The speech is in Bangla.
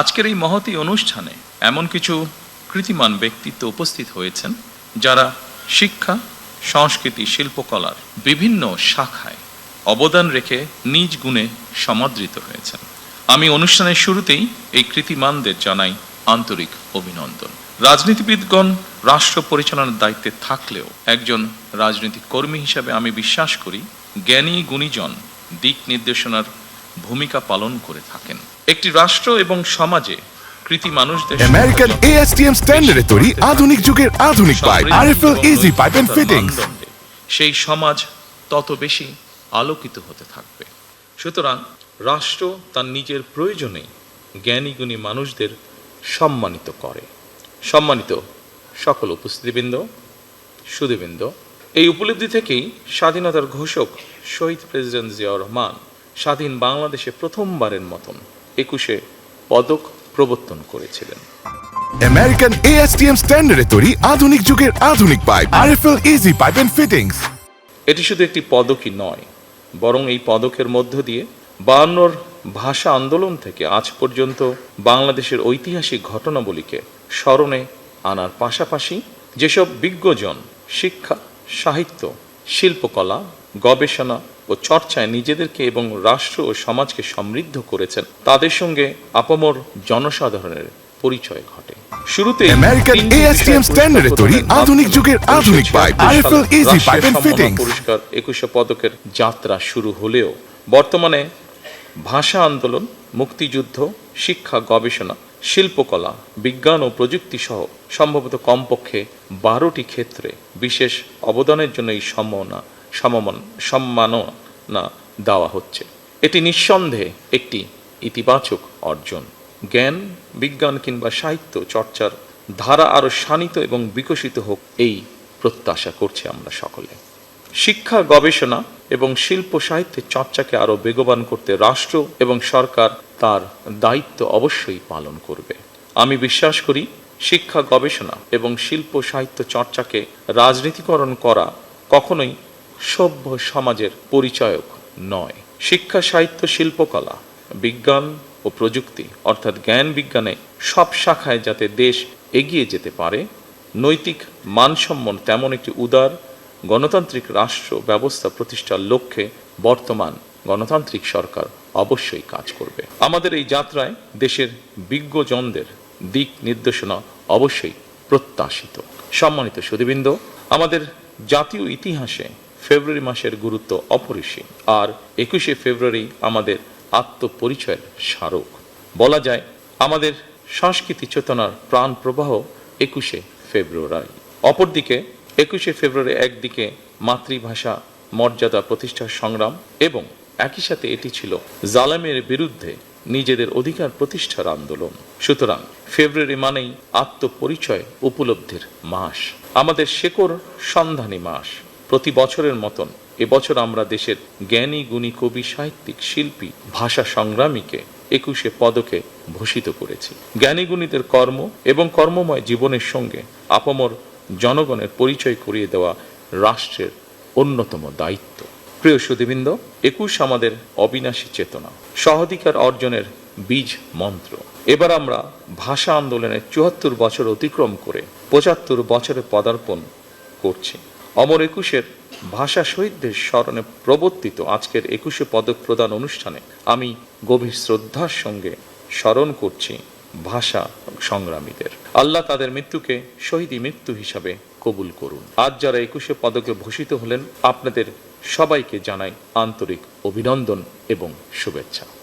আজকের এই মহতী অনুষ্ঠানে এমন কিছু কৃতিমান ব্যক্তিত্ব উপস্থিত হয়েছেন যারা শিক্ষা, সংস্কৃতি, শিল্পকলার বিভিন্ন শাখায় অবদান রেখে নিজ গুণে সমাদৃত হয়েছেন। আমি অনুষ্ঠানের শুরুতেই এই কৃতিমানদের জানাই আন্তরিক অভিনন্দন। রাজনীতিবিদগণ রাষ্ট্র পরিচালনার দায়িত্বে থাকলেও একজন রাজনৈতিক কর্মী হিসাবে আমি বিশ্বাস করি জ্ঞানী গুণীজন দিক নির্দেশনার ভূমিকা পালন করে থাকেন। একটি রাষ্ট্র এবং সমাজে কৃতি মানুষদের আমেরিকান ASTM স্ট্যান্ডার্ডে তৈরি আধুনিক যুগের আধুনিক pipe RFL easy pipe and fittings, সেই সমাজ তত বেশি আলোকিত হতে থাকবে। সুতরাং রাষ্ট্র তার নিজের প্রয়োজনে জ্ঞানী গুণী মানুষদের সম্মানিত করে। সম্মানিত সকল উপস্থিতিবৃন্দ, সুধীবৃন্দ, এই উপলব্ধি থেকেই স্বাধীনতার ঘোষক শহীদ প্রেসিডেন্ট জিয়াউর রহমান স্বাধীন বাংলাদেশে প্রথমবারের মতন 21 পদক প্রবর্তন করেছিলেন। আমেরিকান ASTM স্ট্যান্ডার্ডে তৈরি আধুনিক যুগের আধুনিক pipe RFL easy pipe and fittings. এটি শুধু একটি পদকই নয়, বরং এই পদকের মধ্য দিয়ে 52 ভাষা আন্দোলন থেকে আজ পর্যন্ত বাংলাদেশের ঐতিহাসিক ঘটনাবলীকে স্মরণে আনার পাশাপাশি যেসব বিজ্ঞজন শিক্ষা, সাহিত্য, শিল্পকলা, গবেষণা ও চর্চায় নিজেদেরকে এবং রাষ্ট্র ও সমাজকে সমৃদ্ধ করেছেন, তাদের সঙ্গে আপামর জনসাধারণের পরিচয় ঘটে। শুরুতে আমেরিকান ASTM স্ট্যান্ডার্ডে তৈরি আধুনিক যুগের আধুনিক pipe RFL easy pipe and fittings পুরস্কার 21 পদকের যাত্রা শুরু হলেও বর্তমানে ভাষা আন্দোলন, মুক্তিযুদ্ধ, শিক্ষা, গবেষণা, শিল্পকলা, বিজ্ঞান ও প্রযুক্তি সহ সম্ভবত কমপক্ষে 12টি ক্ষেত্রে বিশেষ অবদানের জন্য এই সম্মাননা দেওয়া হচ্ছে। এটি নিঃসন্দেহে একটি ইতিবাচক অর্জন। জ্ঞান, বিজ্ঞান কিংবা সাহিত্য চর্চার ধারা আরও শানিত এবং বিকশিত হোক, এই প্রত্যাশা করছি আমরা সকলে। শিক্ষা, গবেষণা এবং শিল্প সাহিত্যের চর্চাকে আরও বেগবান করতে রাষ্ট্র এবং সরকার তার দায়িত্ব অবশ্যই পালন করবে। আমি বিশ্বাস করি শিক্ষা, গবেষণা এবং শিল্প সাহিত্য চর্চাকে রাজনীতিকরণ করা কখনোই সভ্য সমাজের পরিচায়ক নয়। শিক্ষা, সাহিত্য, শিল্পকলা, বিজ্ঞান ও প্রযুক্তি অর্থাৎ জ্ঞান বিজ্ঞানে সব শাখায় যাতে দেশ এগিয়ে যেতে পারে, নৈতিক মানসম্পন্ন তেমন একটি উদার গণতান্ত্রিক রাষ্ট্র ব্যবস্থা প্রতিষ্ঠার লক্ষ্যে বর্তমান গণতান্ত্রিক সরকার অবশ্যই কাজ করবে। আমাদের এই যাত্রায় দেশের বিজ্ঞজনদের দিক নির্দেশনা অবশ্যই প্রত্যাশিত। সম্মানিত সুধীবৃন্দ, আমাদের জাতীয় ইতিহাসে ফেব্রুয়ারি মাসের গুরুত্ব অপরিসীম, আর 21 ফেব্রুয়ারি আমাদের আত্মপরিচয়ের স্মারক। বলা যায় আমাদের সংস্কৃতি চেতনার প্রাণ প্রবাহ 21 ফেব্রুয়ারি। অপরদিকে 21 ফেব্রুয়ারি একদিকে মাতৃভাষা মর্যাদা প্রতিষ্ঠার সংগ্রাম এবং একই সাথে এটি ছিল জালেমের বিরুদ্ধে নিজেদের অধিকার প্রতিষ্ঠার আন্দোলন। সুতরাং ফেব্রুয়ারি মানেই আত্মপরিচয় উপলব্ধির মাস, আমাদের শেকড় সন্ধানী মাস। প্রতি বছরের মতন এবছর আমরা দেশের জ্ঞানী গুণী কবি, সাহিত্যিক, শিল্পী, ভাষা সংগ্রামীকে 21 পদকে ভূষিত করেছি। জ্ঞানী গুণীদের কর্ম এবং কর্মময় জীবনের সঙ্গে আপামর জনগণের পরিচয় করিয়ে দেওয়া রাষ্ট্রের অন্যতম দায়িত্ব। প্রিয় সুধীবৃন্দ, 21 আমাদের অবিনাশী চেতনা, সহাধিকার অর্জনের বীজ মন্ত্র। এবার আমরা ভাষা আন্দোলনের 74 বছর অতিক্রম করে 75 বছরে পদার্পণ করছি। অমর 21-এর ভাষা শহীদদের স্মরণে প্রবর্তিত আজকের 21 পদক প্রদান অনুষ্ঠানে আমি গভীর শ্রদ্ধার সঙ্গে স্মরণ করছি ভাষা সংগ্রামীদের। আল্লাহ তাদের মৃত্যুকে শহীদি মৃত্যু হিসাবে কবুল করুন। আজ যারা 21 পদকে ভূষিত হলেন, আপনাদের সবাইকে জানাই আন্তরিক অভিনন্দন এবং শুভেচ্ছা।